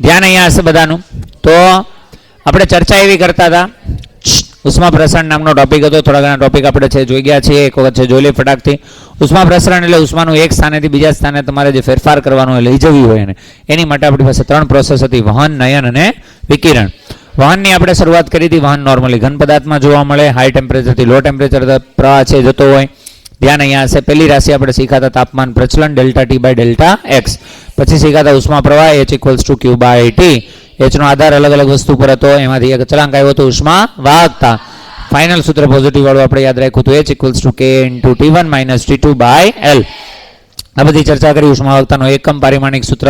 ધ્યાન અહીંયા હશે બધાનું. તો આપણે ચર્ચા એવી કરતા હતા, ઉષ્મા પ્રસરણ નામનો ટોપિક હતો. થોડા ઘણા ટોપિક આપણે છે જોઈ ગયા છીએ, એક વખત છે જોઈ લઈએ ફટાકથી. ઉષ્મા પ્રસરણ એટલે ઉષ્માનું એક સ્થાનેથી બીજા સ્થાને તમારે જે ફેરફાર કરવાનો હોય, લઈ જવી હોય એને, એની માટે આપણી પાસે 3 પ્રોસેસ હતી: વહન, નયન અને વિકિરણ. વહનની આપણે શરૂઆત કરી હતી. વહન નોર્મલી ઘન પદાર્થમાં જોવા મળે, હાઈ ટેમ્પરેચરથી લો ટેમ્પરેચર પ્રવાહ છે જતો હોય. ધ્યાન અહીંયા હશે. પહેલી રાશિ આપણે શીખાતા તાપમાન પ્રચલન delta T by delta X. પછી શીખાતા ઉષ્મા પ્રવાહ H = Q by T. H નો આધાર અલગ અલગ વસ્તુ પર હતો, એમાંથી એક અચળાંક આવ્યો હતો ઉષ્મા વાહકતા. ફાઇનલ સૂત્ર પોઝિટિવ વાળું આપણે યાદ રાખ્યું હતું, H = K × T1 - T2 by L. આ બધી ચર્ચા કરી. ઉષ્મા વાહકતાનો એકમ પારિમાણિક સૂત્ર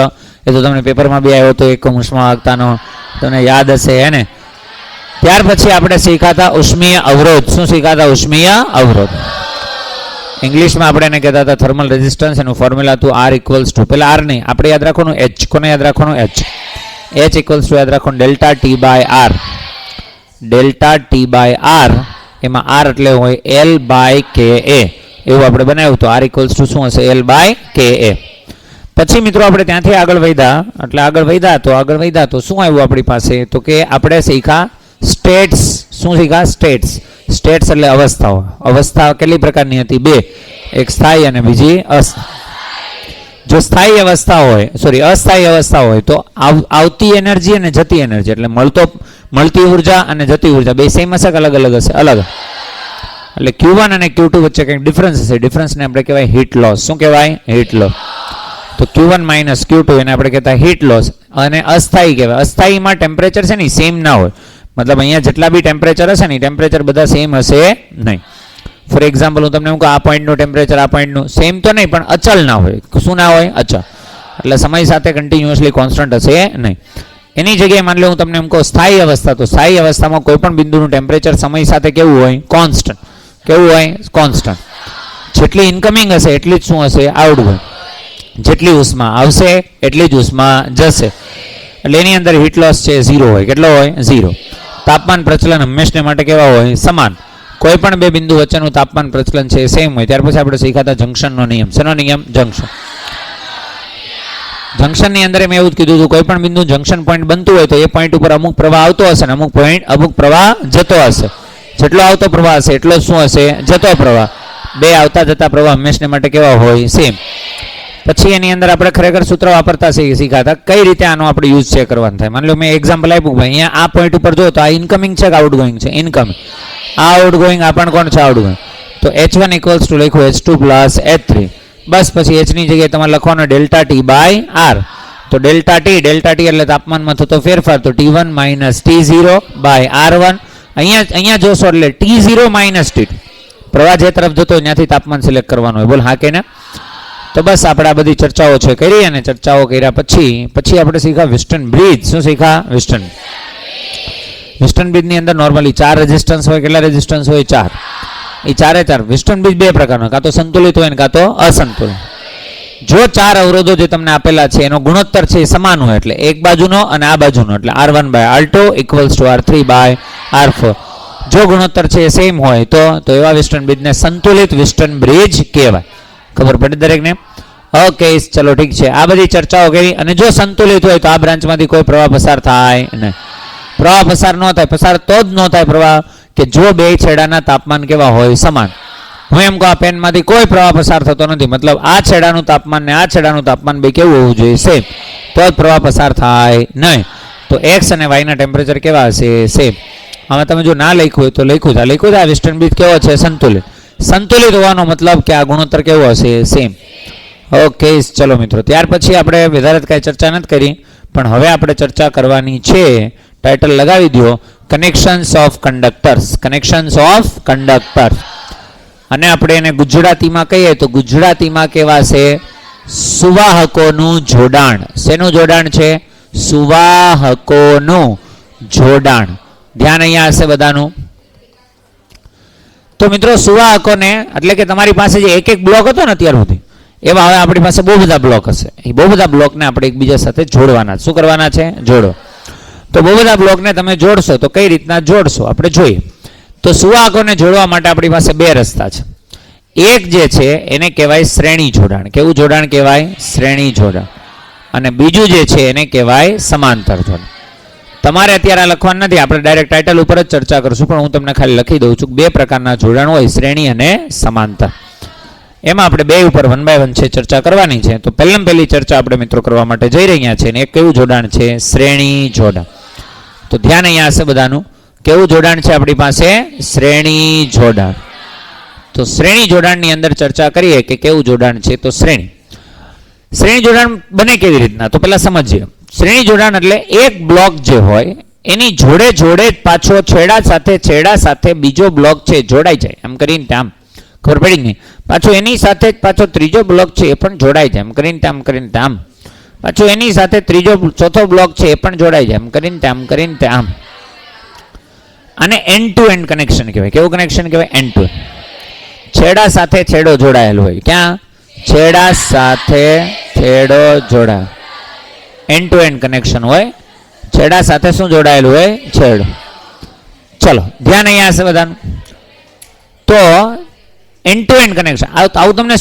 એ તો તમને પેપરમાં બી આવ્યો હતો, એકમ ઉષ્મા વાહકતાનો, તમને યાદ હશે હે ને. ત્યાર પછી આપણે શીખાતા ઉષ્મીય અવરોધ. શું શીખાતા? ઉષ્મીય અવરોધ. ઇંગ્લિશમાં આપણે એને કહેતા હતા થર્મલ રેઝિસ્ટન્સ. એનું ફોર્મ્યુલા હતું R = પેલા R નહીં, આપણે યાદ રાખવાનું H. કોને યાદ રાખવાનું? H. H = યાદ રાખવાનું delta T by R. Delta T by R, એમાં R એટલે હોય L/KA. એવું આપણે બનાવ્યું તો R = શું હશે? L/KA. પછી મિત્રો આપણે ત્યાંથી આગળ વધ્યા તો શું આવ્યું આપણી પાસે? તો કે આપણે શીખા સ્ટેટ્સ. શું શીખા? સ્ટેટ્સ. સ્ટેટ્સ એટલે અવસ્થાઓ. અવસ્થા કેટલી પ્રકારની હતી? 2. એક સ્થાયી અને બીજી અસ્થાયી. જો સ્થાયી અવસ્થા હોય, અસ્થાયી અવસ્થા હોય તો આવતી એનર્જી અને જતી એનર્જી, એટલે મળતી ઉર્જા અને જતી ઉર્જા બે સેમ હશે કે અલગ અલગ હશે? અલગ. એટલે Q1 અને Q2 વચ્ચે કંઈક ડિફરન્સ હશે. ડિફરન્સને આપણે કહેવાય હીટ લોસ. શું કહેવાય? Heat loss. તો Q1 - Q2 એને આપણે કહેતા હીટ લોસ. અને અસ્થાયી કહેવાય. અસ્થાયીમાં ટેમ્પરેચર છે ને સેમ ના હોય, મતલબ અહીંયા જેટલા બી ટેમ્પરેચર હશે ને ટેમ્પરેચર બધા સેમ હશે નહીં. ફોર એક્ઝામ્પલ હું તમને કહું કે આ પોઈન્ટનું ટેમ્પરેચર આ પોઈન્ટનું સેમ તો નહીં, પણ અચલ ના હોય. શું ના હોય? અચલ. એટલે સમય સાથે કન્ટિન્યુઅસલી કોન્સ્ટન્ટ હશે નહીં. એની જગ્યાએ માની લો હું તમને એમ કહું સ્થાયી અવસ્થા, તો સ્થાયી અવસ્થામાં કોઈ પણ બિંદુનું ટેમ્પરેચર સમય સાથે કેવું હોય? કોન્સ્ટન્ટ. કેવું હોય? કોન્સ્ટન્ટ. જેટલી ઇનકમિંગ હશે એટલી જ શું હશે? આઉટગોઈંગ. જેટલી ઉષ્મા આવશે એટલી જ ઉષ્મા જશે. એટલે એની અંદર હીટ લોસ છે 0 હોય. કેટલો હોય? 0. તાપમાન પ્રચલન હંમેશને માટે કેવા હોય? સમાન. કોઈ પણ બે બિંદુ વચ્ચેનું તાપમાન પ્રચલન છે સેમ હોય. ત્યાર પછી આપણે શીખાતા જંક્શનનો નિયમ. શેનો નિયમ? જંક્શન. જંક્શનની અંદર મેં એવું જ કીધું હતું, કોઈ પણ બિંદુ જંક્શન પોઈન્ટ બનતું હોય તો એ પોઈન્ટ ઉપર અમુક પ્રવાહ આવતો હશે ને અમુક પ્રવાહ જતો હશે. જેટલો આવતો પ્રવાહ હશે એટલો શું હશે? જતો પ્રવાહ. બે આવતા જતા પ્રવાહ હંમેશને માટે કેવા હોય? સેમ. પછી એની અંદર આપણે ખરેખર સૂત્ર વાપરતા શીખાતા કઈ રીતે આનો આપણે યુઝ છે કરવાનું થાય. માની લો મેં એક્ઝામ્પલ આપ્યું, ભાઈ અહીંયા આ પોઈન્ટ ઉપર જો તો આ ઇનકમિંગ છે કે આઉટગોઈંગ છે? ઇનકમિંગ. આ આઉટગોઈંગ, આ પણ કોણ છે? આઉટગોઈંગ. તો H1 = લખ્યું H2 + H3. બસ પછી H ની જગ્યાએ તમારે લખવાનો ડેલ્ટા ટી બાય R. તો ડેલ્ટા ટી એટલે તાપમાનમાં થતો ફેરફાર, તો T1 - T0 બાય R1. અહીંયા જોશો એટલે T0 - T2. પ્રવાહ જે તરફ જતો હોય ત્યાંથી તાપમાન સિલેક્ટ કરવાનું હોય. બોલ હા કે ના? તો બસ આપણે આ બધી ચર્ચાઓ છે કરી, અને ચર્ચાઓ કર્યા પછી આપણે શીખા વિસ્ટન બ્રિજ. શું શીખા? વિસ્ટન બ્રિજની અંદર નોર્મલી 4 રેઝિસ્ટન્સ હોય. કેટલા રેઝિસ્ટન્સ હોય? 4. એ 4 વિસ્ટન બ્રિજ 2 પ્રકારનો, કાં તો સંતુલિત હોય ને કાં તો અસંતુલિત. જો 4 અવરોધો જે તમને આપેલા છે એનો ગુણોત્તર છે એ સમાન હોય, એટલે એક બાજુનો અને આ બાજુનો, એટલે R1/R2 = R3/R4. જો ગુણોત્તર છે એ સેમ હોય તો એવા વિસ્ટન બ્રિજને સંતુલિત વિસ્ટન બ્રિજ કહેવાય. ખબર પડે દરેકને? ઓકે, ચલો ઠીક છે. આ બધી ચર્ચાઓ કરી. અને જો સંતુલિત હોય તો આ બ્રાન્ચમાંથી કોઈ પ્રવાહ પસાર થાય નહીં. પ્રવાહ પસાર ન થાય. પસાર તો જ ન થાય પ્રવાહ કે જો બે છેડાના તાપમાન કેવા હોય? સમાન. હું એમ કહું આ પેનમાંથી કોઈ પ્રવાહ પસાર થતો નથી, મતલબ આ છેડાનું તાપમાન ને આ છેડાનું તાપમાન બે કેવું હોવું જોઈએ? સેમ. તો જ પ્રવાહ પસાર થાય નહીં. તો X અને Y ના ટેમ્પરેચર કેવા હશે? સેમ. આમાં તમે જો ના લખ્યું હોય તો લખ્યું છે આ વિસ્ટન બ્રિજ કેવો છે? સંતુલિત. સંતુલિત હોવાનો મતલબ કે આ ગુણોત્તર કેવો હશે? સેમ. ઓકે, ચલો મિત્રો. ત્યાર પછી આપણે વધારે કાંઈ ચર્ચા નથી કરી, પણ હવે આપણે ચર્ચા કરવાની છે. ટાઇટલ લગાવી દો, connections of conductors. Connections of conductors. અને આપણે એને ગુજરાતીમાં કહીએ તો ગુજરાતીમાં કેવા છે? સુવાહકોનું જોડાણ. શેનું જોડાણ છે? સુવાહકોનું જોડાણ. ધ્યાન અહીંયા હશે બધાનું. તો મિત્રો સુવાહકોને એટલે કે તમારી પાસે જે એક બ્લોક હતો ને અત્યાર સુધી, એવા હવે આપણી પાસે બહુ બધા બ્લોક હશે. એ બહુ બધા બ્લોકને આપણે એકબીજા સાથે જોડવાના. શું કરવાના છે? જોડો. તો બહુ બધા બ્લોકને તમે જોડશો તો કઈ રીતના જોડશો આપણે જોઈએ. તો સુવાહકોને જોડવા માટે આપણી પાસે 2 રસ્તા છે. એક જે છે એને કહેવાય શ્રેણી જોડાણ. કેવું જોડાણ કહેવાય? શ્રેણી જોડાણ. અને બીજું જે છે એને કહેવાય સમાંતર જોડાણ. તમારે અત્યારે આ લખવાનું નથી, આપણે ડાયરેક્ટ ટાઇટલ ઉપર જ ચર્ચા કરશું, પણ હું તમને ખાલી લખી દઉં છું કે બે પ્રકારના જોડાણ હોય, શ્રેણી અને સમાંતર. એમાં આપણે બે ઉપર 1 by 1 છે ચર્ચા કરવાની છે. તો પહેલી ચર્ચા આપણે મિત્રો કરવા માટે જઈ રહ્યા છીએ, અને એક કેવું જોડાણ છે? શ્રેણી જોડાણ. તો ધ્યાન અહીંયા હશે બધાનું. કેવું જોડાણ છે આપણી પાસે? શ્રેણી જોડાણ. તો શ્રેણી જોડાણની અંદર ચર્ચા કરીએ કે કેવું જોડાણ છે. તો શ્રેણી જોડાણ બને કેવી રીતના? તો પહેલા સમજીએ. શ્રેણી જોડાણ એટલે એક બ્લોક જે હોય એની જોડે જોડે જ પાછો છેડા સાથે બીજો બ્લોક છે જોડાઈ જાય, એમ કરીને આમ ખબર પડી નહીં. પાછો એની સાથે જ પાછો ત્રીજો બ્લોક છે એ પણ જોડાઈ જાય, એમ કરીને આમ. પાછો એની સાથે ચોથો બ્લોક છે એ પણ જોડાઈ જાય, એમ કરીને આમ. અને એન્ડ ટુ એન્ડ કનેક્શન કહેવાય. કેવું કનેક્શન કહેવાય? End to end. છેડા સાથે છેડો જોડાયેલો હોય. ક્યાં? છેડા સાથે છેડો જોડાય. એન્ડ ટુ એન્ડ કનેક્શન હોય. છેડા સાથે શું જોડાયેલું હોય? છેડો. ચલો ધ્યાન અહીંયા હશે બધાનું. તો એન્ડ ટુ એન્ડ કનેક્શન આવું તમને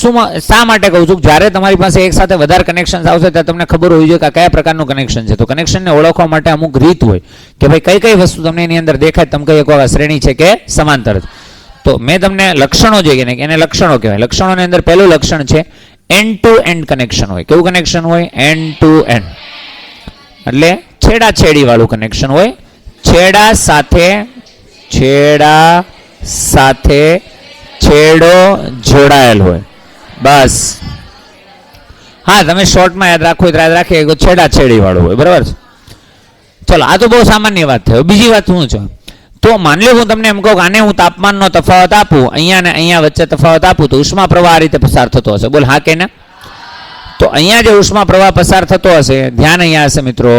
શા માટે કહું છું? જ્યારે તમારી પાસે એક સાથે વધારે કનેક્શન આવશે ત્યારે તમને ખબર હોવી જોઈએ કે કયા પ્રકારનું કનેક્શન છે. તો કનેક્શનને ઓળખવા માટે અમુક રીત હોય કે ભાઈ કઈ વસ્તુ તમને એની અંદર દેખાય, તમે કહી શકો શ્રેણી છે કે સમાંતર. તો મેં તમને લક્ષણો જે એને લક્ષણો કહેવાય. લક્ષણોની અંદર પહેલું લક્ષણ છે એન્ડ ટુ એન્ડ કનેક્શન હોય. કેવું કનેક્શન હોય? End to end. એટલે છેડાછેડી વાળું કનેક્શન હોય. છેડા સાથે છેડો જોડાયેલ હોય. બસ. હા, તમે શોર્ટમાં યાદ રાખો યાદ રાખીએ છેડાછેડી વાળું હોય. બરાબર છે? ચલો, આ તો બહુ સામાન્ય વાત થઈ. બીજી વાત શું છે? તો માની લો હું તમને એમ કહું કે આને હું તાપમાનનો તફાવત આપું, અહીંયા ને અહીંયા વચ્ચે તફાવત આપું, તો ઉષ્મા પ્રવાહ આ રીતે પસાર થતો હશે. બોલ હા કે ના? તો અહીંયા જે ઉષ્મા પ્રવાહ પસાર થતો હશે, ધ્યાન અહીંયા હશે મિત્રો.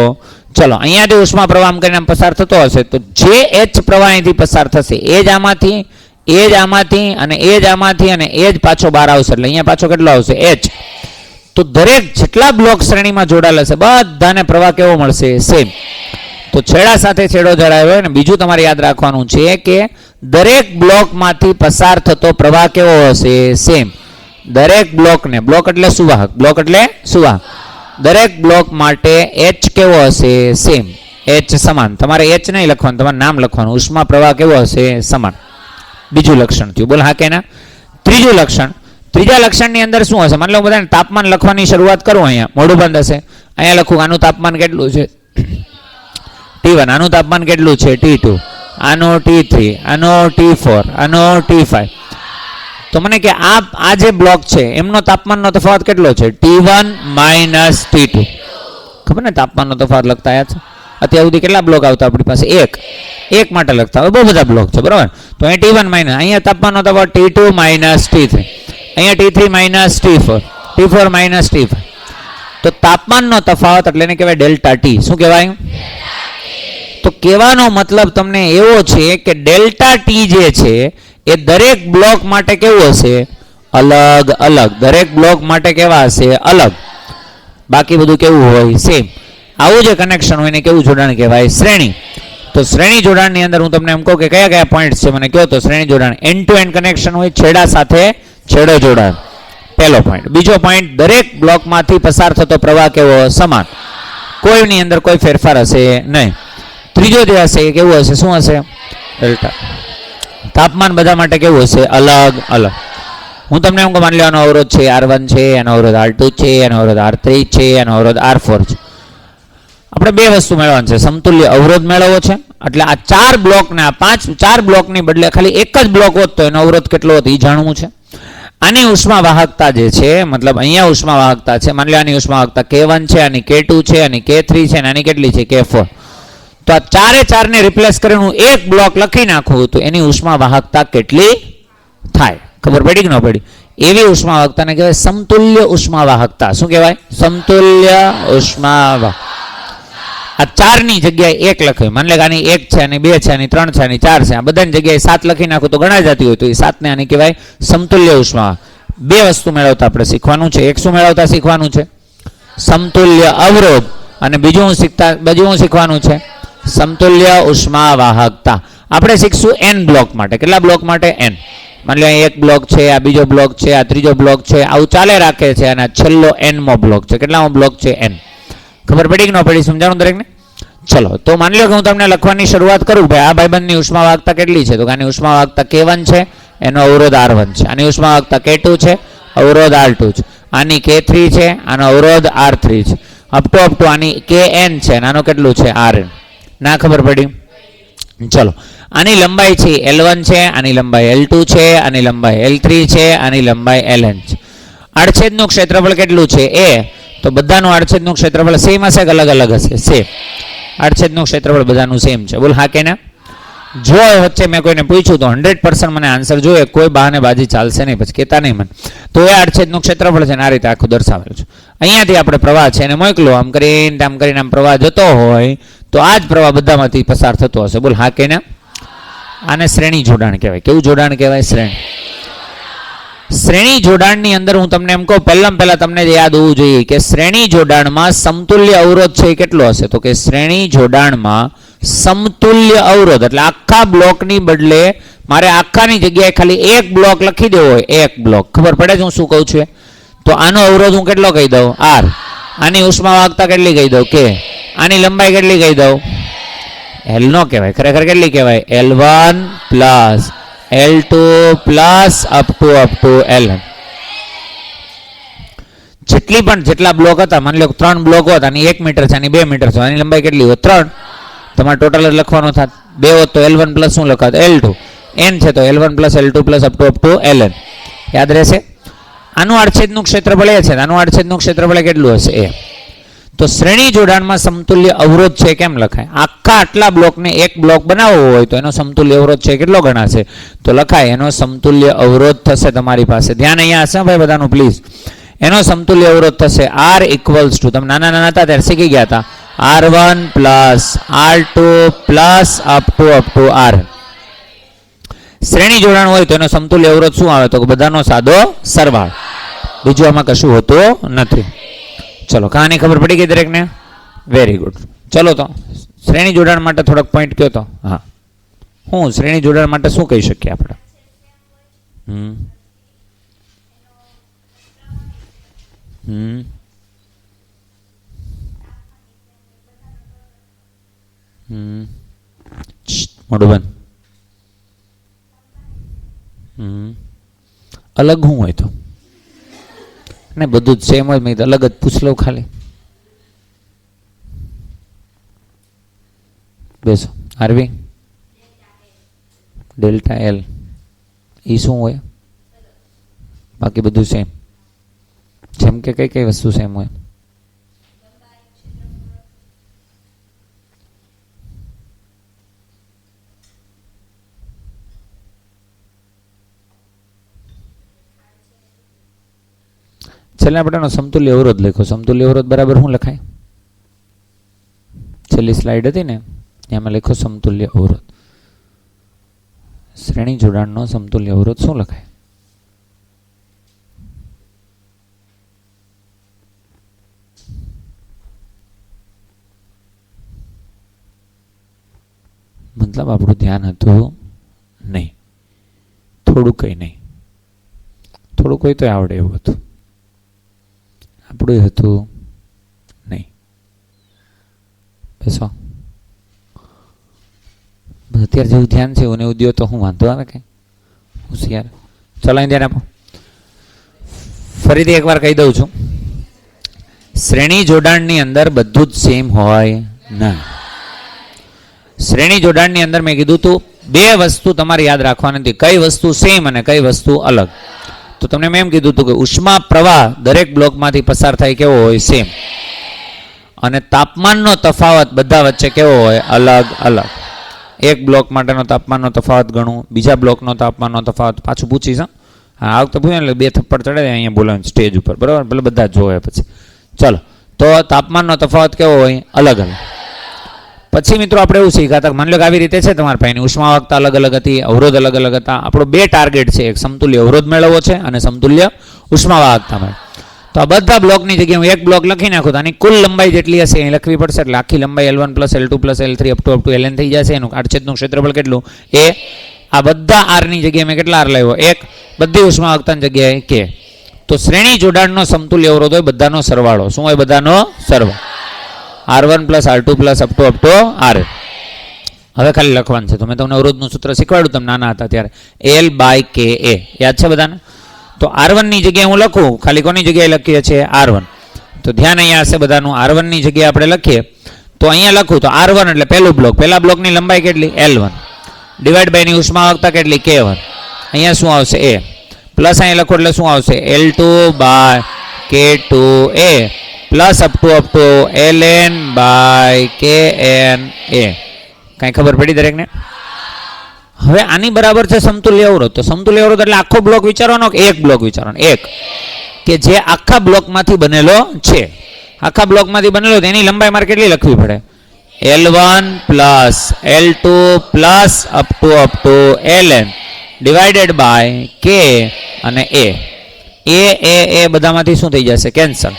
ચલો, અહીંયા જે ઉષ્મા પ્રવાહ આમ કરીને પસાર થતો હશે, તો જે H પ્રવાહ અહીંથી પસાર થશે એ જ આમાંથી અને એ જ આમાંથી અને એ જ પાછો બહાર આવશે. એટલે અહીંયા પાછો કેટલો આવશે? H. તો દરેક જેટલા બ્લોક શ્રેણીમાં જોડાયેલા હશે બધાને પ્રવાહ કેવો મળશે? સેમ. તો છેડા સાથે છેડો જોડાયો હોય. અને બીજું તમારે યાદ રાખવાનું છે કે દરેક બ્લોકમાંથી પસાર થતો પ્રવાહ કેવો હશે? સેમ. દરેક બ્લોકને, બ્લોક એટલે સુવાહક, દરેક બ્લોક માટે H કેવો હશે? સેમ. H સમાન. તમારે H નહીં લખવાનું, તમારે નામ લખવાનું. ઉષ્મા પ્રવાહ કેવો હશે? સમાન. બીજું લક્ષણ થયું. બોલ હા કે ના? ત્રીજું લક્ષણ. ત્રીજા લક્ષણની અંદર શું હશે? માની લો બધાને તાપમાન લખવાની શરૂઆત કરું, અહીંયા મોઢું બંધ હશે. અહીંયા લખું આનું તાપમાન કેટલું છે? T1. આનું તાપમાન કેટલું છે? T2. આનો T3. આનો T4. આનો T5. તો મને કે આ જે બ્લોક છે એમનો તાપમાનનો તફાવત કેટલો છે? T1 - T2. ખબર ને તાપમાનનો તફાવત લખતા આવ્યા છે? અત્યાર સુધી કેટલા બ્લોક આવતા આપણી પાસે? એક માટે લખતા હોય. બહુ બધા બ્લોક છે. બરાબર? તો અહીંયા T1 - અહીંયા તાપમાનનો તફાવત T2 - T3. અહીંયા T3 - T4. T4 - T5. તો તાપમાનનો તફાવત એટલે એને કહેવાય ડેલ્ટા T. શું કહેવાય? તો કહેવાનો મતલબ તમને એવો છે કે ડેલ્ટા T જે છે એ દરેક બ્લોક માટે કેવું હશે? અલગ. દરેક બ્લોક માટે કેવા હશે? અલગ. બાકી બધું કેવું હોય? સેમ. આવું જે કનેક્શન હોય ને કેવું જોડાણ કહેવાય? શ્રેણી. તો શ્રેણી જોડાણની અંદર હું તમને એમ કહું કે કયા પોઈન્ટ છે મને કહો. તો શ્રેણી જોડાણ એન્ડ ટુ એન્ડ કનેક્શન હોય. છેડા સાથે છેડો જોડાણ. પહેલો પોઈન્ટ. બીજો પોઈન્ટ, દરેક બ્લોકમાંથી પસાર થતો પ્રવાહ કેવો? સમાન. કોઈની અંદર કોઈ ફેરફાર હશે નહીં. ત્રીજો જે હશે એ કેવું હશે? શું હશે? ડેલ્ટા. તાપમાન બધા માટે કેવું હશે? અલગ. હું તમને એમ કહું, માની લો આનો અવરોધ છે R1 છે, એનો અવરોધ R2 છે, એનો અવરોધ R3 છે, એનો અવરોધ R4 છે. આપણે બે વસ્તુ મેળવવાની છે. સમતુલ્ય અવરોધ મેળવવો છે. એટલે આ 4 બ્લોકને, આ 4 બ્લોકની બદલે ખાલી એક જ બ્લોક હોત તો એનો અવરોધ કેટલો હોત એ જાણવું છે. આની ઉષ્મા વાહકતા જે છે, મતલબ અહીંયા ઉષ્મા વાહકતા છે. માની લો આની ઉષ્મા વાહકતા K1 છે, આની K2 છે, આની K3 છે, અને આની કેટલી છે? K4. તો આ 4 ને રિપ્લેસ કરીને હું એક બ્લોક લખી નાખું તો એની ઉષ્મા વાહકતા કેટલી થાય? ખબર પડી કે ન પડી? એવી ઉષ્મા વાહકતાને કહેવાય સમતુલ્ય ઉષ્મા વાહકતા. શું કહેવાય? સમતુલ્ય ઉષ્મા વાહક. આ 4 ની જગ્યાએ 1 લખાય. માની લે કે આની 1 છે, આની 2 છે, આની 3 છે, આની 4 છે. આ બધાની જગ્યાએ 7 લખી નાખું તો ગણાઈ જતી હોય. તો એ 7 ને આની કહેવાય સમતુલ્ય ઉષ્મા. બે વસ્તુ મેળવતા આપણે શીખવાનું છે. એક શું મેળવતા શીખવાનું છે? સમતુલ્ય અવરોધ. અને બીજું શીખવાનું છે સમતુલ્ય ઉષ્મા વાહકતા. આપણે શીખશું n બ્લોક માટે. કેટલા બ્લોક માટે? n. માની લો એક બ્લોક છે, આ બીજો બ્લોક છે, આ ત્રીજો બ્લોક છે, આવું ચાલે રાખે છે. અને છેલ્લો n મો બ્લોક છે. કેટલામો બ્લોક છે? n. ખબર પડી કે ન પડી? સમજાણું દરેકને? ચલો તો માની લો કે હું તમને લખવાની શરૂઆત કરું, ભાઈ આ ભાઈબંધની ઉષ્મા વાહકતા કેટલી છે? તો આની ઉષ્મા વાહકતા K1 છે, એનો અવરોધ R1 છે. આની ઉષ્મા વાહકતા K2 છે, અવરોધ R2 છે. આની K3 છે, આનો અવરોધ R3 છે. અપ ટુ આની Kn છે, આનો કેટલું છે? Rn. ના ખબર પડી? ચલો આની લંબાઈ છે L1 છે, આની લંબાઈ L2 છે, આની લંબાઈ L3 છે, આની લંબાઈ Ln છે. આડછેદનું ક્ષેત્રફળ કેટલું છે? A. તો બધાનું આડછેદનું ક્ષેત્રફળ સેમ હશે કે અલગ અલગ હશે? સેમ. આડછેદનું ક્ષેત્રફળ બધાનું સેમ છે. બોલ હા કે ના? જો વચ્ચે મેં કોઈને પૂછ્યું તો 100% મને આન્સર જોઈએ, કોઈ બહાને બાજી ચાલશે નહીં, પછી કહેતા નહીં મને. તો એ આડછેદનું ક્ષેત્રફળ છે ને આ રીતે આખું દર્શાવેલું છે. અહીંયાથી આપણે પ્રવાહ છે એને મોકલો, આમ કરીને આમ પ્રવાહ જતો હોય તો આ જ પ્રવાહ બધામાંથી પસાર થતો હશે. બોલ હા કે ના? આને શ્રેણી જોડાણ કહેવાય. કેવું જોડાણ કહેવાય? શ્રેણી જોડાણની અંદર હું તમને એમ કહું, પહેલા તમને યાદ હોવું જોઈએ કે શ્રેણી જોડાણમાં સમતુલ્ય અવરોધ છે એ કેટલો હશે? તો કે શ્રેણી જોડાણમાં સમતુલ્ય અવરોધ એટલે આખા બ્લોકની બદલે મારે આખાની જગ્યાએ ખાલી એક બ્લોક લખી દેવો હોય, એક બ્લોક. ખબર પડે છે હું શું કહું છું? તો આનો અવરોધ હું કેટલો કહી દઉં? R. આની ઉષ્મા વાહકતા કેટલી કહી દઉં? K. આની લંબાઈ કેટલી કહી દઉં? L નો કહેવાય, ખરેખર કેટલી કહેવાય? L1 plus L2 plus up to Ln. જેટલા બ્લોક હતા, માની લો 3 બ્લોક હતા, આની 1 મીટર છે, આની 2 મીટર છે, આની લંબાઈ કેટલી હોય? 3. તમારે ટોટલ જ લખવાનો થાત. 2 હોત તો L1 પ્લસ શું લખાત? L2. n છે તો L1 plus L2 plus up to Ln. યાદ રહેશે? આનું આડછેદનું ક્ષેત્રફળ એ છે, આનું આડછેદનું ક્ષેત્રફળ કેટલું હશે? A. તો શ્રેણી જોડાણમાં સમતુલ્ય અવરોધ છે કેમ લખાય? આખા આટલા બ્લોકને એક બ્લોક બનાવવો હોય તો એનો સમતુલ્ય અવરોધ છે કેટલો ગણાશે? તો લખાય એનો સમતુલ્ય અવરોધ થશે તમારી પાસે. ધ્યાન અહીંયા હશે ભાઈ બધાનું પ્લીઝ. એનો સમતુલ્ય અવરોધ થશે R ઇક્વલ્સ ટુ, તમે નાના હતા ત્યારે શીખી ગયા હતા, R1 plus R2 plus up two R. શ્રેણી જોડાણ હોય તો એનો સમતુલ્ય અવરોધ શું આવે? તો બધાનો સાદો સરવાળો, બીજું આમાં કશું હોતું નથી. ચલો કહાની ખબર પડી ગઈ દરેકને? Very good. ચલો તો શ્રેણી જોડાણ માટે થોડાક પોઈન્ટ કહો તો. હા, હું શ્રેણી જોડાણ માટે શું કહી શકીએ આપણે? મોઢું બંધ. અલગ શું હોય તો? ને બધું જ સેમ હોય, મેં અલગ જ પૂછ લઉં ખાલી. બેસો. આરવી ડેલ્ટા L એ શું હોય? બાકી બધું સેમ. જેમ કે કઈ વસ્તુ સેમ હોય? છેલ્લે આપણે સમતુલ્ય અવરોધ લખો. સમતુલ્ય અવરોધ બરાબર શું લખાય? છેલ્લી સ્લાઇડ હતી ને એમાં લખો સમતુલ્ય અવરોધ. શ્રેણી જોડાણનો સમતુલ્ય અવરોધ શું લખાય? મતલબ આપણું ધ્યાન હતું નહીં, થોડું કઈ નહીં, થોડું કોઈ તો આવડે એવું હતું, આપણું હતું નહીં. બેસો. અત્યારે જેવું ધ્યાન છે એવું એવું દો તો હું વાંધો આવે કે હોશિયાર? ચલો અહીં ધ્યાન આપો. ફરીથી એકવાર કહી દઉં છું, શ્રેણી જોડાણની અંદર બધું જ સેમ હોય ના. શ્રેણી જોડાણની અંદર મેં કીધું તું બે વસ્તુ તમારે યાદ રાખવાની હતી, કઈ વસ્તુ સેમ અને કઈ વસ્તુ અલગ. તો તમને મેં એમ કીધું હતું કે ઉષ્મા પ્રવાહ દરેક બ્લોકમાંથી પસાર થાય કેવો હોય? સેમ. અને તાપમાનનો તફાવત બધા વચ્ચે કેવો હોય? અલગ અલગ. એક બ્લોક માટેનો તાપમાનનો તફાવત ગણું, બીજા બ્લોકનો તાપમાનનો તફાવત પાછું પૂછીશ. હા આ વખતે પૂછે એટલે 2 થપ્પડ ચડે અહીંયા બોલાવે સ્ટેજ ઉપર, બરાબર? ભલે બધા જ જોવે પછી. ચલો તો તાપમાનનો તફાવત કેવો હોય? અલગ અલગ. પછી મિત્રો આપણે એવું શીખ્યા હતા, માની લો કે આવી રીતે છે તમારા પાસે ઉષ્મા વાહકતા અલગ અલગ હતી, અવરોધ અલગ અલગ હતા. આપણો 2 ટાર્ગેટ છે, એક સમતુલ્ય અવરોધ મેળવવો છે અને સમતુલ્ય ઉષ્મા વાહકતા મેળવવો. તો આ બધા બ્લોકની જગ્યાએ હું એક બ્લોક લખી નાખું તો આની કુલ લંબાઈ જેટલી હશે એ લખવી પડશે. એટલે આખી લંબાઈ L1 plus L2 plus L3 up to Ln થઈ જશે. એનું આડછેદનું ક્ષેત્રફળ કેટલું? એ. આ બધા R ની જગ્યાએ મેં કેટલા R લાવ્યો? 1. બધી ઉષ્મા વાહકતાની જગ્યાએ K. તો શ્રેણી જોડાણનો સમતુલ્ય અવરોધ હોય બધાનો સરવાળો. શું હોય? બધાનો સરવાળો. R1 plus R2 plus up two RN. હવે ખાલી લખવાનું છે. તો મેં તમને અવરોધનું સૂત્ર શીખવાડ્યું તમે નાના હતા ત્યારે, L બાય KA. યાદ છે બધાને? તો R1 ની જગ્યાએ હું લખું, ખાલી કોની જગ્યાએ લખીએ છીએ? R1. તો ધ્યાન અહીંયા હશે બધાનું. R1 ની જગ્યાએ આપણે લખીએ તો અહીંયા લખું તો R1 એટલે પહેલું બ્લોક, પહેલા બ્લોકની લંબાઈ કેટલી? L1 ડિવાઈડ બાય ની ઉષ્માવાહકતા કેટલી? K1. અહીંયા શું આવશે? A પ્લસ અહીં લખો એટલે શું આવશે? L2 by K2A plus up to Ln by KNA. કાંઈ ખબર પડી દરેકને? હવે આની બરાબર છે સમતુલ્ય અવરોધ. તો સમતુલ્ય અવરોધ એટલે આખો બ્લોક વિચારવાનો કે એક બ્લોક વિચારવાનો? એક, કે જે આખા બ્લોકમાંથી બનેલો છે. આખા બ્લોકમાંથી બનેલો એની લંબાઈ મારે કેટલી લખવી પડે? L1 plus L2 plus up to Ln divided by K અને A બધામાંથી શું થઈ જશે? કેન્સલ.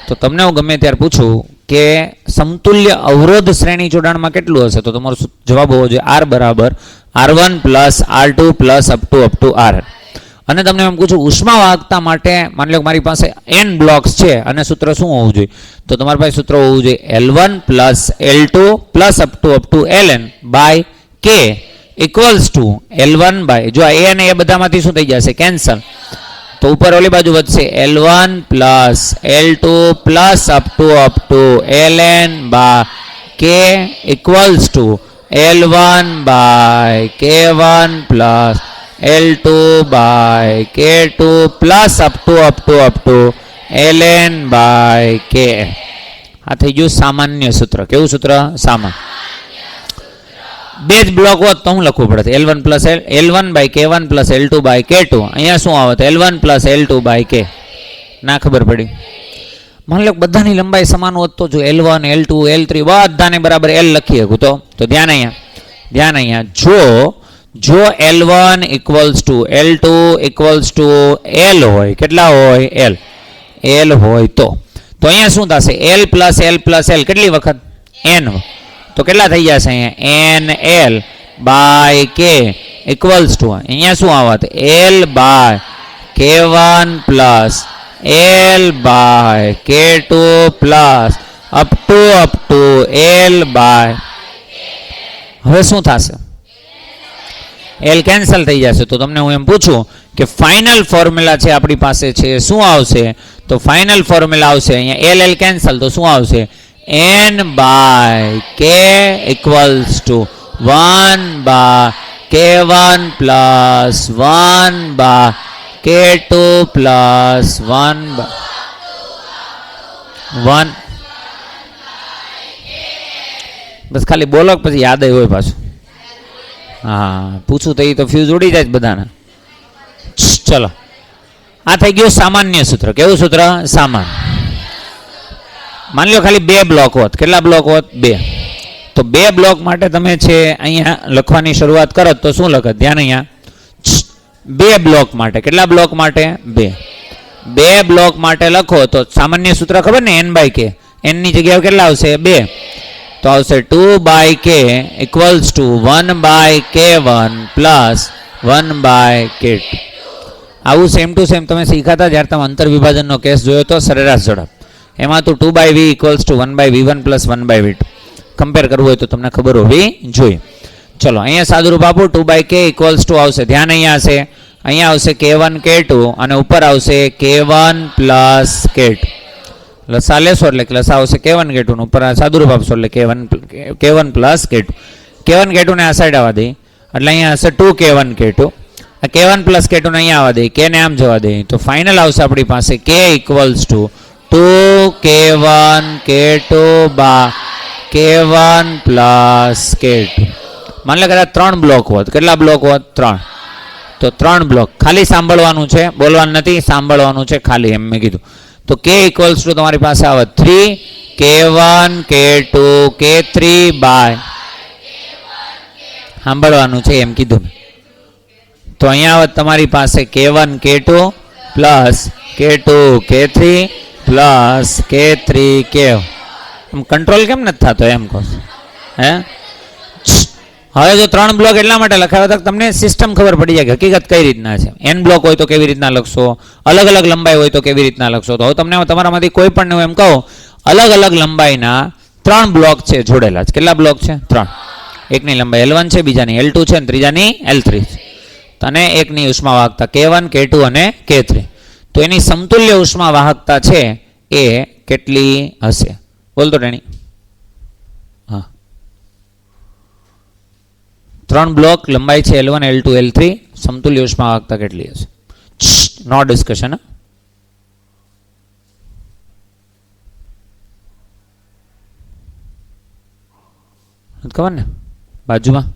તો તમને હું ગમે ત્યારે પૂછું કે સમતુલ્ય અવરોધ શ્રેણી જોડાણમાં કેટલું હશે, તો તમારો જવાબ હોવો જોઈએ R બરાબર R1 plus R2 plus up two R. અને તમને એમ પૂછું ઉષ્મા વાહકતા માટે, માની લો મારી પાસે n બ્લોક્સ છે અને સૂત્ર શું હોવું જોઈએ? તો તમારી પાસે સૂત્ર હોવું જોઈએ L1 plus L2 plus up to Ln by K equals to L1 by, જો A અને એ બધામાંથી શું થઈ જશે? કેન્સલ. તો ઉપર ઓલી બાજુ વધશે L1 plus L2 plus up to Ln by K equals to L1 by K1 plus L2 by K2 plus up to Ln by K. આ થઈ ગયું સામાન્ય સૂત્ર. કેવું સૂત્ર? સામાન્ય. બે જ બ્લોક હોત તો હું લખવું પડે? L1 plus L1 by K1 plus L2 by K2. અહીંયા શું આવે? L1 plus L2 by K. ના ખબર પડી? માની લો બધાની લંબાઈ સમાન હોત તો જો L1 L2 L3 બધાને બરાબર L લખી શકું તો ધ્યાન અહીંયા જો L1 equals to L2 equals to L હોય, કેટલા હોય? L હોય તો અહીંયા શું થશે? L પ્લસ L કેટલી વખત? N. તો કેટલા થઈ જશે અહીંયા? NL by K equals to અહીંયા શું આવત? L by K1 plus L by K2 plus up to L by. હવે શું થશે? L કેન્સલ થઈ જશે. તો તમને હું એમ પૂછું કે ફાઇનલ ફોર્મ્યુલા છે આપણી પાસે છે, શું આવશે? તો ફાઇનલ ફોર્મ્યુલા આવશે અહીંયા L કેન્સલ, તો શું આવશે? N by K equals to 1 by K1 plus 1 by K2 plus 1 by 1. બસ ખાલી બોલો પછી યાદ હોય પાછું. હા, પૂછું તો એ તો ફ્યુઝ ઉડી જાય બધાના. ચલો, આ થઈ ગયું સામાન્ય સૂત્ર. કેવું સૂત્ર? સામાન્ય. માની લો ખાલી બે બ્લોક હોત. કેટલા બ્લોક હોત? બે. તો બે બ્લોક માટે તમે છે અહીંયા લખવાની શરૂઆત કરો તો શું લખત? ધ્યાન અહીંયા. બે બ્લોક માટે. કેટલા બ્લોક માટે? બે બ્લોક માટે લખો તો સામાન્ય સૂત્ર ખબર ને? N by K. N ની જગ્યાએ કેટલા આવશે? 2. તો આવશે 2 by K equals to 1 by K1 plus 1 by K2. આવું સેમ ટુ સેમ તમે શીખાતા જ્યારે તમે અંતર વિભાજનનો કેસ જોયો તો સરેરાશ ઝડપ. એમાં તો 2 by V equals to 1 by V1 plus 1 by V2 compare કરવું હોય તો તમને ખબર હોવી જોઈએ. ચલો, અહીંયા સાદુરૂપ આપું. 2 બાય K ઇક્વલ્સ ટુ આવશે, ધ્યાન અહીંયા હશે, અહીંયા આવશે K1 K2 અને ઉપર આવશે K1 પ્લસ K2. લસા લેશો એટલે લસા આવશે K1 K2 ઉપર સાદુરૂપ આપશો એટલે K1 plus K2. K1 K2 ને આ સાઈડ આવવા દે એટલે અહીંયા હશે 2 K1 K2. આ K1 પ્લસ K2 ને અહીંયા આવવા દે, K ને આમ જવા દે. તો ફાઇનલ આવશે આપણી પાસે K equals two 2 K1 K2 બા K1 પ્લસ K2. માની લો કદાચ 3 બ્લોક હોત. કેટલા બ્લોક હોત? 3. તો 3 બ્લોક. ખાલી સાંભળવાનું છે, બોલવાનું નથી, સાંભળવાનું છે ખાલી, એમ મેં કીધું. તો K ઇક્વલ્સ ટુ તમારી પાસે આવે 3 K1 K2 K3 બાય, સાંભળવાનું છે એમ કીધું. તો અહીંયા આવે તમારી પાસે K1 K2 plus K2 K3 plus K3 K. Control કેમ નથી થતો એમ કહો? હે, હવે જો 3 બ્લોક એટલા માટે લખાવ્યા હતા તમને સિસ્ટમ ખબર પડી જાય કે હકીકત કઈ રીતના છે. N બ્લોક હોય તો કેવી રીતના લખશો, અલગ અલગ લંબાઈ હોય તો કેવી રીતના લખશો. તો હવે તમને તમારામાંથી કોઈ પણ એમ કહો અલગ અલગ લંબાઈના 3 બ્લોક છે જોડેલા છે. કેટલા બ્લોક છે? 3. એકની લંબાઈ L1 છે, બીજાની L2 છે અને ત્રીજાની L3 છે. અને એકની ઉષ્મા વાહકતા K1, K2 અને K3. તો એની સમતુલ્ય ઉષ્મા વાહકતા છે એ કેટલી હશે? બોલતો ટેણી. હા, 3 બ્લોક લંબાઈ છે L1, L2, L3. સમતુલ્ય ઉષ્મા વાહકતા કેટલી હશે? નો ડિસ્કશન. ખબર ને? બાજુમાં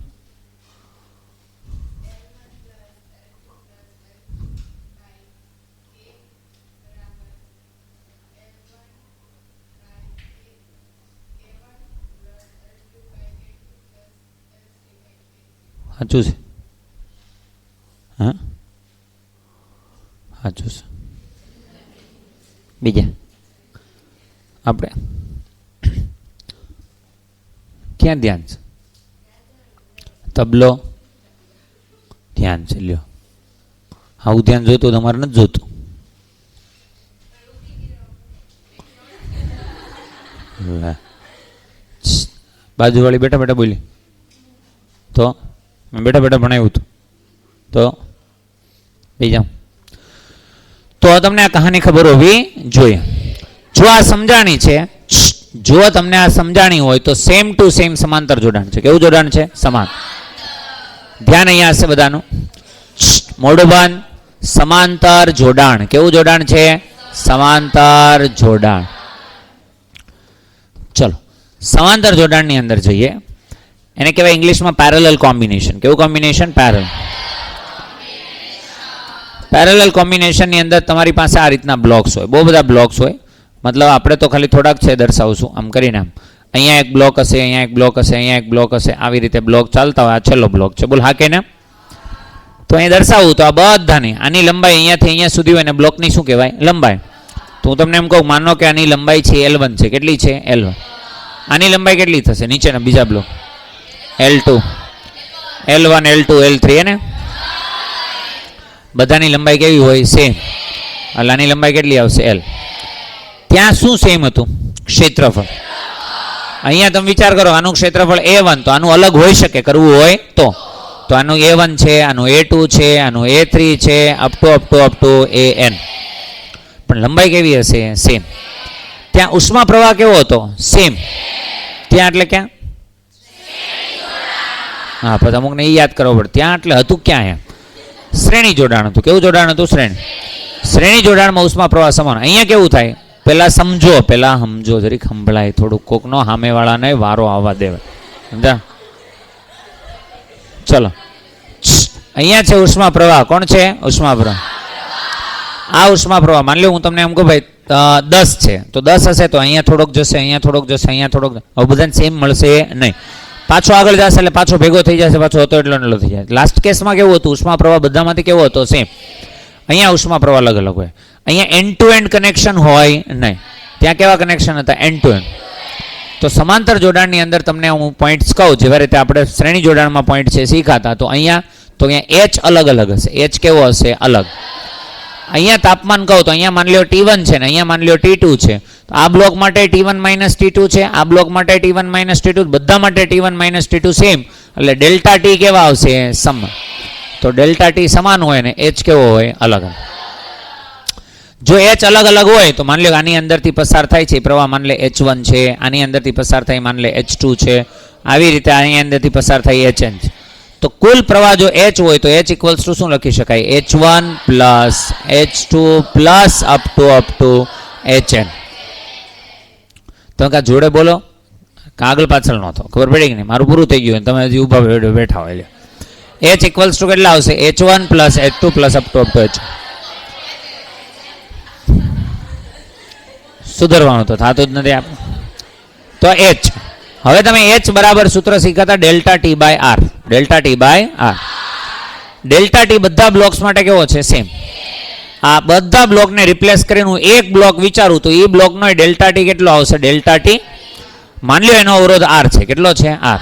સાચું છે. હા, સાચું છે. બીજા આપણે ક્યાં ધ્યાન છે? તબલો ધ્યાન છે. લ્યો, આવું ધ્યાન જોતું તમારે નથી જોતું. બાજુવાળી બેઠા બેઠા બોલી તો મેં બેઠા બેઠા ભણાવ્યું હતું તો બીજા. તો તમને આ કહાની ખબર હોવી જોઈએ. જો આ સમજાણી છે, જો તમને આ સમજાણી હોય તો સેમ ટુ સેમ સમાંતર જોડાણ છે. કેવું જોડાણ છે? સમાન. ધ્યાન અહીંયા હશે બધાનું. મોઢું બંધ. સમાંતર જોડાણ. કેવું જોડાણ છે? સમાંતર જોડાણ. ચલો, સમાંતર જોડાણની અંદર જઈએ. એને કહેવાય ઇંગ્લિશમાં પેરેલલ કોમ્બિનેશન. કેવું કોમ્બિનેશન? પેરેલલ કોમ્બિનેશનની અંદર તમારી પાસે આ રીતના બ્લોક્સ હોય, બહુ બધા બ્લોક્સ હોય. મતલબ આપણે તો ખાલી થોડાક છે દર્શાવશું આમ કરીને. આમ અહીંયા એક બ્લોક હશે, અહીંયા એક બ્લોક હશે, અહીંયા એક બ્લોક હશે. આવી રીતે બ્લોક ચાલતા હોય. આ છેલ્લો બ્લોક છે. બોલ હા કે ના? તો અહીં દર્શાવું તો આ બધાની આની લંબાઈ અહીંયાથી અહીંયા સુધી હોય ને બ્લોકની શું કહેવાય? લંબાઈ. તો હું તમને એમ કહું, માનો કે આની લંબાઈ છે L1 છે. કેટલી છે? L1. આની લંબાઈ કેટલી થશે? નીચેના બીજા block L2, L1, L2, L3 ને બધાની લંબાઈ કેવી હોય? સેમ. એટલે આની લંબાઈ કેટલી આવશે? L. ત્યાં શું સેમ હતું? ક્ષેત્રફળ. અહીંયા તમે વિચાર કરો, આનું ક્ષેત્રફળ A1 તો આનું અલગ હોઈ શકે, કરવું હોય તો આનું A1 છે, આનું A2 છે, આનું A3 છે, અપ ટુ AN. પણ લંબાઈ કેવી હશે? સેમ. ત્યાં ઉષ્મા પ્રવાહ કેવો હતો? સેમ. ત્યાં એટલે ક્યાં? હા, પણ અમુકને એ યાદ કરવો પડે. ત્યાં એટલે હતું ક્યાં? એમ શ્રેણી જોડાણ હતું. કેવું જોડાણ હતું? શ્રેણી જોડાણમાં ઉષ્મા પ્રવાહ સમાન. અહીંયા કેવું થાય? પેલા સમજો, જરીક સંભળાય થોડું. કોકનો સામેવાળાને વારો આવવા દેવાય. સમજા? ચલો, અહીંયા છે ઉષ્મા પ્રવાહ. કોણ છે? ઉષ્મા પ્રવાહ. આ ઉષ્મા પ્રવાહ માની લો હું તમને એમ કહું ભાઈ 10 છે, તો 10 હશે તો અહીંયા થોડોક જશે, અહીંયા થોડોક જશે, અહીંયા થોડોક. હવે બધાને સેમ મળશે નહીં. પાછો આગળ જશે એટલે પાછો ભેગો થઈ જશે, પાછો હતો એટલો થઈ જાય. લાસ્ટ કેસમાં કેવું હતું? ઉષ્મા પ્રવાહ બધામાંથી કેવો હતો? સેમ. અહીંયા ઉષ્મા પ્રવાહ અલગ અલગ હોય. અહીંયા એન્ડ ટુ એન્ડ કનેક્શન હોય નહીં. ત્યાં કેવા કનેક્શન હતા? End to end. તો સમાંતર જોડાણની અંદર તમને હું પોઈન્ટ્સ કહું, જેવી રીતે આપણે શ્રેણી જોડાણમાં પોઈન્ટ છે શીખાતા, તો અહીંયા H અલગ અલગ હશે. H કેવો હશે? અલગ. અહીંયા તાપમાન કહું તો અહીંયા માની લો T1 છે ને અહીંયા માની લો T2 છે. તો આ બ્લોક માટે T1 - T2 છે, આ બ્લોક માટે T1 - T2, બધા માટે T1 - T2 સેમ. એટલે ડેલ્ટા T કેવા આવશે? સમાન. તો ડેલ્ટા T સમાન હોય ને H કેવો હોય? અલગ. જો H અલગ અલગ હોય તો માની લો આની અંદરથી પસાર થાય છે પ્રવાહ, માની લે H1 છે, આની અંદરથી પસાર થાય માની લે H2 છે, આવી રીતે આની અંદરથી પસાર થાય HN છે. તો કુલ પ્રવાહ જો H હોય તો H ઇક્વલ્સ ટુ શું લખી શકાય? H1 plus H2 plus up two HN. તમે કાં જોડે બોલો, આગળ પાછળ નો થો. ખબર પડી કે નહીં? મારું પૂરું થઈ ગયું, તમે હજી ઊભા બેઠા હોય. H ઇક્વલ્સ ટુ કેટલા આવશે? H1 plus H2 plus up two H. સુધરવાનું તો થતું જ નથી આપણે. તો H. હવે તમે H બરાબર સૂત્ર શીખાતા delta T by R. Delta T by R. Delta T બધા બ્લોક્સ માટે કેવો છે? સેમ. આ બધા બ્લોકને રિપ્લેસ કરીને હું એક બ્લોક વિચારું તો એ બ્લોકનો ડેલ્ટા T કેટલો આવશે? Delta T. માની લો એનો અવરોધ R છે. કેટલો છે? R.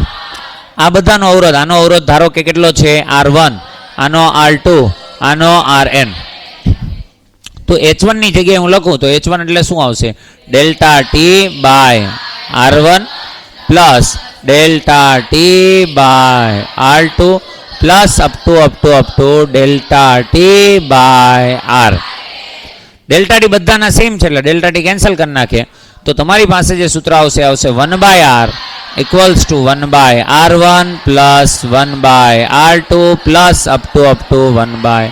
આ બધાનો અવરોધ, આનો અવરોધ ધારો કે કેટલો છે? R1, આનો R2, આનો Rn. તો H1 ની જગ્યાએ હું લખું તો H1 એટલે શું આવશે? Delta T by R1 plus delta T by R2 plus up to delta T by R. Delta T બધાના સેમ છે એટલે ડેલ્ટા ટી કેન્સલ કરી નાખીએ તો તમારી પાસે જે સૂત્ર આવશે 1/R equals to 1/R1 plus 1/R2 plus up two 1/.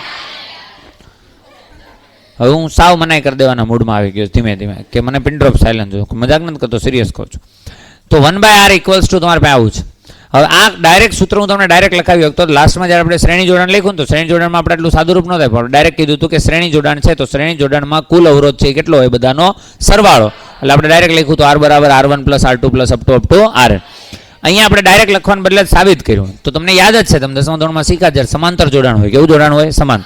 હવે હું સાવ મનાઈ કરી દેવાના મૂડમાં આવી ગયો ધીમે ધીમે કે મને પિન ડ્રોપ સાયલન્સ જો મજાક નથી કરતો, સિરિયસ કહું છું. તો 1/R ઇક્વલ્સ ટુ તમારે પાસે આવું છે. હવે આ ડાયરેક્ટ સૂત્ર હું તમને ડાયરેક્ટ લખાવી શકતો. લાસ્ટમાં જ્યારે આપણે શ્રેણી જોડાણ લખ્યું તો શ્રેણી જોડાણમાં આપણે એટલું સાદું રૂપ ન થાય પણ ડાયરેક્ટ કીધું હતું કે શ્રેણી જોડાણ છે તો શ્રેણી જોડાણમાં કુલ અવરોધ છે કેટલો હોય? બધાનો સરવાળો. એટલે આપણે ડાયરેક્ટ લખ્યું તો R બરાબર R1 plus R2 plus up two Rn. અહીંયા આપણે ડાયરેક્ટ લખવાને બદલે સાબિત કર્યું. તો તમને યાદ જ છે, તમે 10મા ધોરણમાં શીખ્યા જ્યારે સમાંતર જોડાણ હોય. કેવું જોડાણ હોય? સમાન.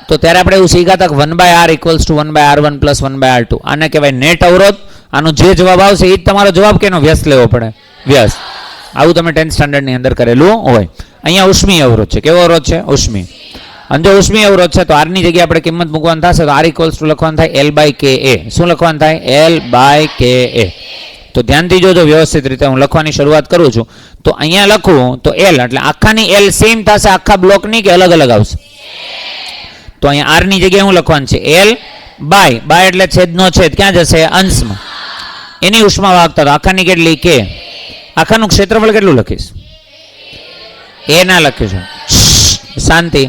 તો ત્યારે આપણે એવું શીખ્યા હતા કે 1/R equals to 1/R1 plus 1/R2. આને કહેવાય નેટ અવરોધ. આનો જે જવાબ આવશે એ જ તમારો જવાબ કેનો? વ્યસ્ત લેવો પડે, વ્યસ્ત. આવું તમે 10th સ્ટાન્ડર્ડની અંદર કરેલું હોય. અહીંયા ઉષ્મીય અવરોધ છે. કેવો અવરોધ છે? ઉષ્મી. અને જો ઉષ્મીય અવરોધ છે તો R ની જગ્યાએ આપણે કિંમત મૂકવાનું થશે તો R ઇક્વલ્સ ટુ લખવાનું થાય L/KA. શું લખવાનું થાય? L/KA. તો ધ્યાનથી જોજો, વ્યવસ્થિત રીતે હું લખવાની શરૂઆત કરું છું. તો અહીંયા લખું તો L એટલે આખાની L સેમ થશે આખા બ્લોકની કે અલગ અલગ આવશે? તો અહીંયા R ની જગ્યાએ હું લખવાનું છે L/બાય એટલે છેદનો છેદ ક્યાં જશે? અંશમાં. એની ઉષ્મા વાહકતા તો આખાની કેટલી? K. આખાનું ક્ષેત્રફળ કેટલું લખીશ? A ના લખ્યું છે. શાંતિ.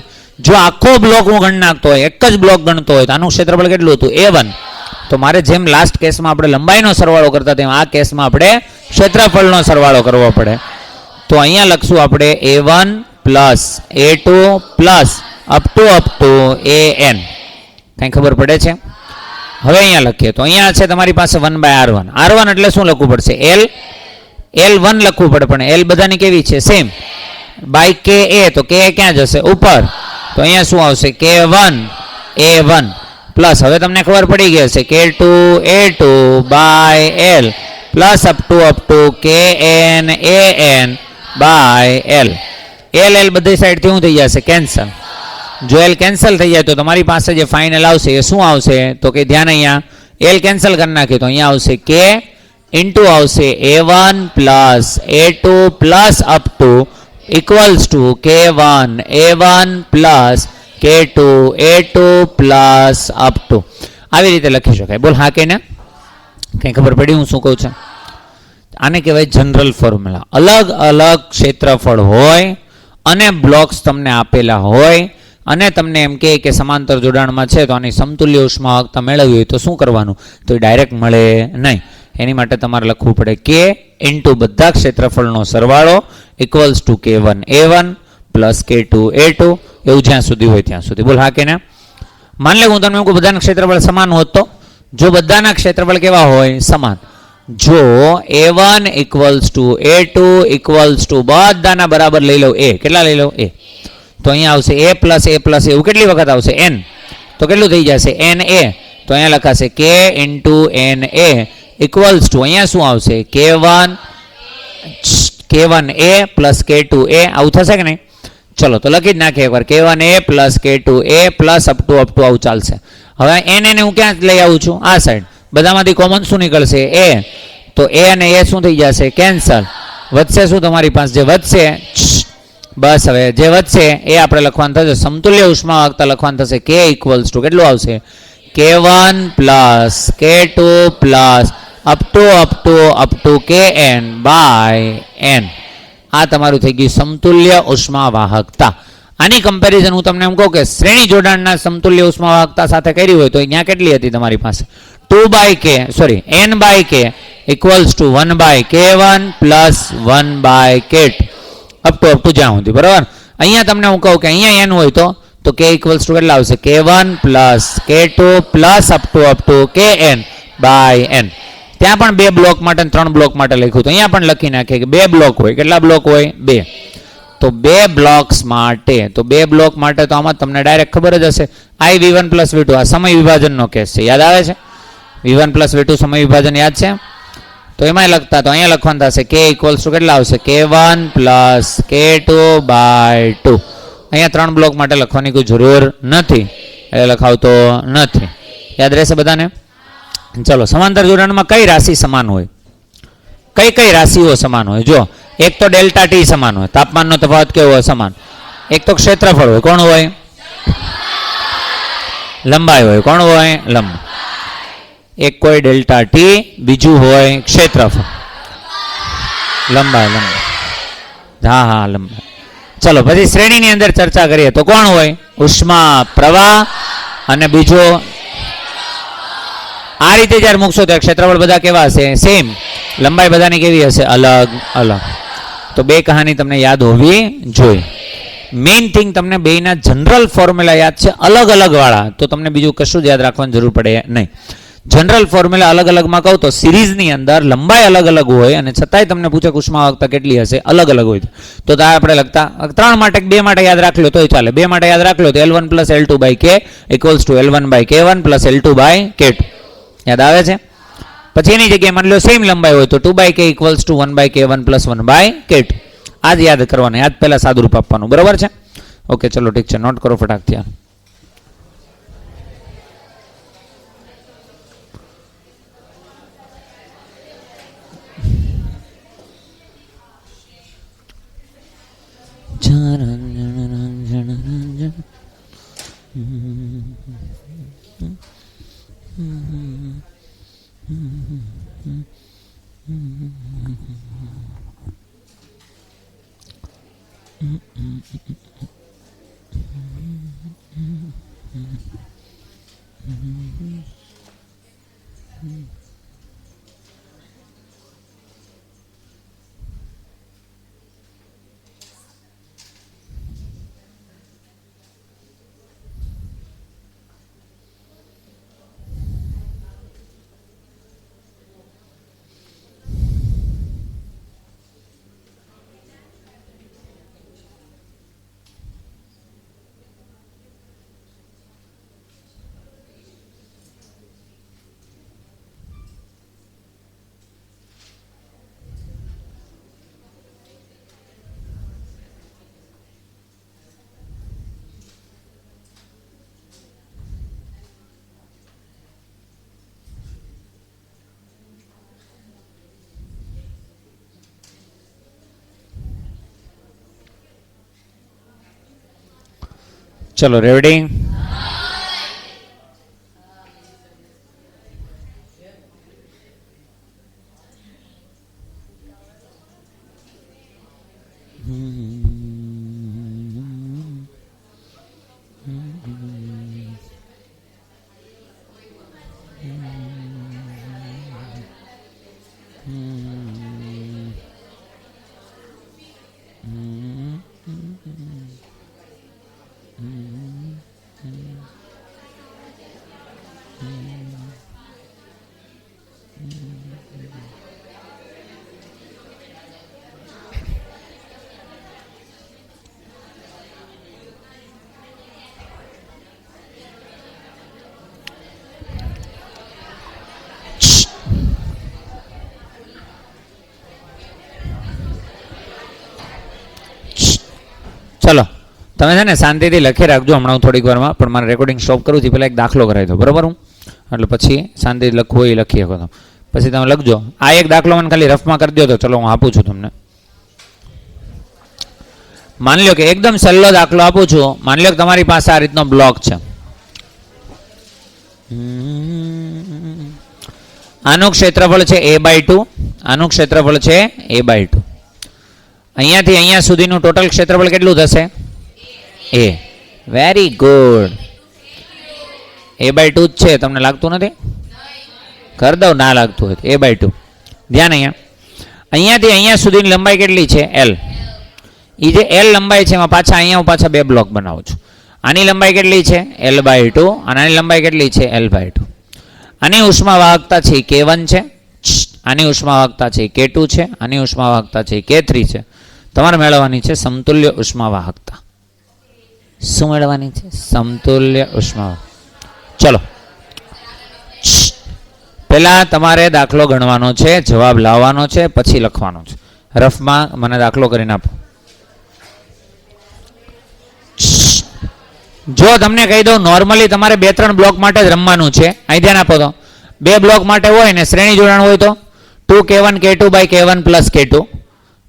જો આખો બ્લોક હું ગણ નાખતો હોય, એક જ બ્લોક ગણતો હોય તો આનું ક્ષેત્રફળ કેટલું હતું? A1. તો મારે જેમ લાસ્ટ કેસમાં આપણે લંબાઈનો સરવાળો કરતા તેમ આ કેસમાં આપણે ક્ષેત્રફળનો સરવાળો કરવો પડે. તો અહીંયા લખશું આપણે A1 plus A2 plus up two AN. કંઈ ખબર પડે છે? હવે અહીંયા લખીએ તો અહીંયા છે તમારી પાસે 1/R1. R1 એટલે શું લખવું પડશે? L1 લખવું પડે પણ L બધાની કેવી છે? સેમ. બાય KA તો KA ક્યાં જશે? ઉપર. તો અહીંયા શું આવશે? K1 A1 પ્લસ હવે તમને ખબર પડી ગઈ હશે K2 A2 by L plus up to KN AN by L. L બધી સાઈડથી શું થઈ જશે? કેન્સલ. જો L કેન્સલ થઈ જાય તો તમારી પાસે જે ફાઇનલ આવશે એ શું આવશે? તો કે ધ્યાન, અહીંયા L કેન્સલ કરી નાખીએ તો અહીંયા આવશે K ઇન્ટુ આવશે A1 plus A2 plus up two equals to K1 A1 plus K2 A2 plus up two. આવી રીતે લખી શકાય. બોલ હા કે ના? કંઈ ખબર પડી હું શું કહું છું? આને કહેવાય જનરલ ફોર્મ્યુલા. અલગ અલગ ક્ષેત્રફળ હોય અને બ્લોક્સ તમને આપેલા હોય અને તમને એમ કહે કે સમાંતર જોડાણમાં છે તો આની સમતુલ્ય ઉષ્મા વાહકતા મેળવવી હોય તો શું કરવાનું? તો એ ડાયરેક્ટ મળે નહીં. એની માટે તમારે લખવું પડે K ઇન્ટુ બધા ક્ષેત્રફળનો સરવાળો equals to K1 A1 plus K2 A2. એવું જ્યાં સુધી હોય ત્યાં સુધી. બોલ હા કે ના? માન લે હું તમને એમ કહું બધાના ક્ષેત્રફળ સમાન હોત તો? જો બધાના ક્ષેત્રફળ કેવા હોય? સમાન. જો A1 equals to A2 equals to બધાના બરાબર લઈ લઉં A. કેટલા લઈ લઉં? A. તો અહીંયા આવશે A પ્લસ એવું કેટલી વખત આવશે? N. તો કેટલું થઈ જશે? NA. તો અહીંયા લખાશે K into NA equals to અહીંયા શું આવશે? K1A plus K2A. આવું થશે કે નહીં? ચલો તો લખી જ નાખીએ એકવાર K1A plus K2A plus up two આવું ચાલશે. હવે એને હું ક્યાં લઈ આવું છું? આ સાઈડ. બધામાંથી કોમન શું નીકળશે? A. તો A અને A શું થઈ જશે? કેન્સલ. વધશે શું તમારી પાસે? જે વધશે બસ હવે જે વધશે એ આપણે લખવાનું થશે સમતુલ્ય ઉષ્મા વાહકતા લખવાનું થશે K ઇક્વલ્સ ટુ કેટલું આવશે? K1 plus K2 plus up to KN by N. આ તમારું થઈ ગયું સમતુલ્ય ઉષ્મા વાહકતા. આની કમ્પેરિઝન હું તમને એમ કહું કે શ્રેણી જોડાણના સમતુલ્ય ઉષ્મા વાહકતા સાથે કરી હોય તો અહીંયા કેટલી હતી તમારી પાસે? N/K equals to 1/K1 plus 1/K2 up to જ્યાં સુધી. બરાબર. અહીંયા તમને હું કહું કે અહીંયા N હોય તો K ઇક્વલ્સ ટુ કેટલા આવશે? K1 plus K2 plus up to KN by N. ત્યાં પણ 2 બ્લોક માટે 3 બ્લોક માટે લખ્યું તો અહીંયા પણ લખી નાખીએ કે 2 બ્લોક હોય. કેટલા બ્લોક હોય? 2. તો 2 બ્લોક્સ માટે તો 2 બ્લોક માટે તો આમાં તમને ડાયરેક્ટ ખબર જ હશે I V1 પ્લસ V2. આ સમય વિભાજનનો કેસ છે. યાદ આવે છે? V1 પ્લસ V2 સમય વિભાજન યાદ છે? તો એમાં લખતા તો અહીંયા લખવાનું થશે K ઇક્વલ્સ ટુ કેટલા આવશે? K1 plus K2 by 2. અહીંયા 3 બ્લોક માટે લખવાની કોઈ જરૂર નથી. એટલે લખાવતો નથી. યાદ રહેશે બધાને? ચલો, સમાંતર જોડાણમાં કઈ રાશિ સમાન હોય? કઈ કઈ રાશિઓ સમાન હોય? જો, એક તો ડેલ્ટા ટી સમાન હોય, તાપમાનનો તફાવત કેવો હોય? સમાન. એક તો ક્ષેત્રફળ હોય, કોણ હોય? લંબાઈ હોય, કોણ હોય? લંબાઈ. એક કોઈ ડેલ્ટા ટી, બીજું હોય ક્ષેત્રફળ. લંબાઈ. હા, લંબાઈ. ચલો, પછી શ્રેણીની અંદર ચર્ચા કરીએ તો કોણ હોય? ઉષ્મા પ્રવાહ અને બીજો. આ રીતે જ્યારે મૂકશો તો ક્ષેત્રફળ બધા કેવા હશે? સેમ. લંબાઈ બધાની કેવી હશે? અલગ અલગ. તો બે કહાની તમને યાદ હોવી જોઈએ. મેઇન થિંગ તમને બેના જનરલ ફોર્મ્યુલા યાદ છે અલગ અલગ વાળા, તો તમને બીજું કશું જ યાદ રાખવાની જરૂર પડે નહીં. જનરલ ફોર્મ્યુલા અલગ અલગમાં કહું તો સિરીઝની અંદર લંબાઈ અલગ અલગ હોય અને છતાંય તમને પૂછે ઉષ્માવાહકતા કેટલી હશે? અલગ અલગ હોય. તો આપણે લખતા 3 માટે 2 માટે યાદ રાખ લો તોય ચાલે. 2 માટે યાદ રાખ લો તો L1 + L2 / K = L1/K1 + L2/K2. યાદ આવે છે? પછી એની જગ્યાએ માની લો સેમ લંબાઈ હોય તો 2/K = 1/K1 + 1/K2. આ જ યાદ કરવાનું, યાદ પહેલા સાદુરૂપ આપવાનું. બરાબર છે? ઓકે, ચલો ઠીક છે, નોટ કરો ફટાકથી. ચલો, રેડી? ચલો, તમે છે ને શાંતિથી લખી રાખજો. હમણાં હું થોડીક વારમાં પણ મારે રેકોર્ડિંગ સ્ટોપ કરું છું, પહેલાં એક દાખલો કરાવી દો. બરાબર? હું એટલે પછી શાંતિથી લખવું એ લખી શકો. પછી તમે લખજો. આ એક દાખલો મને ખાલી રફમાં કરી દો તો ચલો હું આપું છું તમને. માની લો કે એકદમ સહેલો દાખલો આપું છું. માની લો કે તમારી પાસે આ રીતનો બ્લોક છે. આનું ક્ષેત્રફળ છે a/2. આનું ક્ષેત્રફળ છે a/2. અહીંયાથી અહીંયા સુધીનું ટોટલ ક્ષેત્રફળ કેટલું થશે? a. Very good. a/2 જ છે, તમને લાગતું નથી? કરી દઉં ના લાગતું હોય a/2. ધ્યાન અહીંયાથી અહીંયા સુધીની લંબાઈ કેટલી છે? l. એ જે l લંબાઈ છે એમાં અહીંયા હું પાછા 2 બ્લોક બનાવું છું. આની લંબાઈ કેટલી છે? l/2. અને આની લંબાઈ કેટલી છે? l/2. આની ઉષ્માવાહકતા છે K1 છે. આની ઉષ્માવાહકતા છે K2 છે. આની ઉષ્માવાહકતા છે K3 છે. તમારે મેળવવાની છે સમતુલ્ય ઉષ્માવાહકતા. શું મેળવવાની છે? સમતુલ્ય ઉષ્માવાહકતા. ચલો, પહેલા તમારે દાખલો ગણવાનો છે, જવાબ લાવવાનો છે, પછી લખવાનો છે. રફમાં મને દાખલો કરીને આપો. જો તમને કહી દઉં નોર્મલી તમારે 2-3 બ્લોક માટે જ રમવાનું છે. અહીં ધ્યાન આપો તો 2 બ્લોક માટે હોય ને શ્રેણી જોડાણ હોય તો 2k1 k2 by k1 plus k2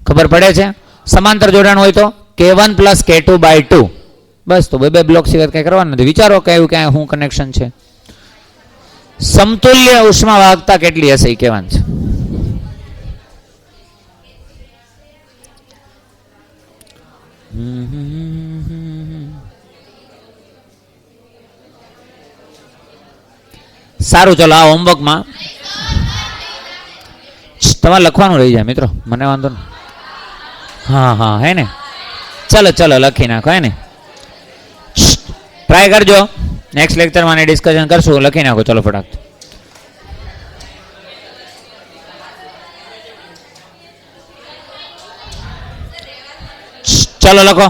ખબર પડે છે. સમાંતર જોડાણ હોય તો k1 plus k2 by 2. બસ તો 2 બ્લોક સિવાય કંઈ કરવાનું નથી. વિચારો કયું ક્યાં શું કનેક્શન છે. સમતુલ્ય ઉષ્મા વાહકતા કેટલી હશે એ કહેવાનું છે. સારું ચલો આ હોમવર્કમાં તમારે લખવાનું રહી જાય મિત્રો, મને વાંધો નહીં. હા હા હે ને, ચલો ચલો લખી નાખો હે ને. ટ્રાય કરજો, નેક્સ્ટ લેક્ચરમાં ને ડિસ્કશન કરશું. લખી નાખો ચલો ફટાફટ. ચલો લખો.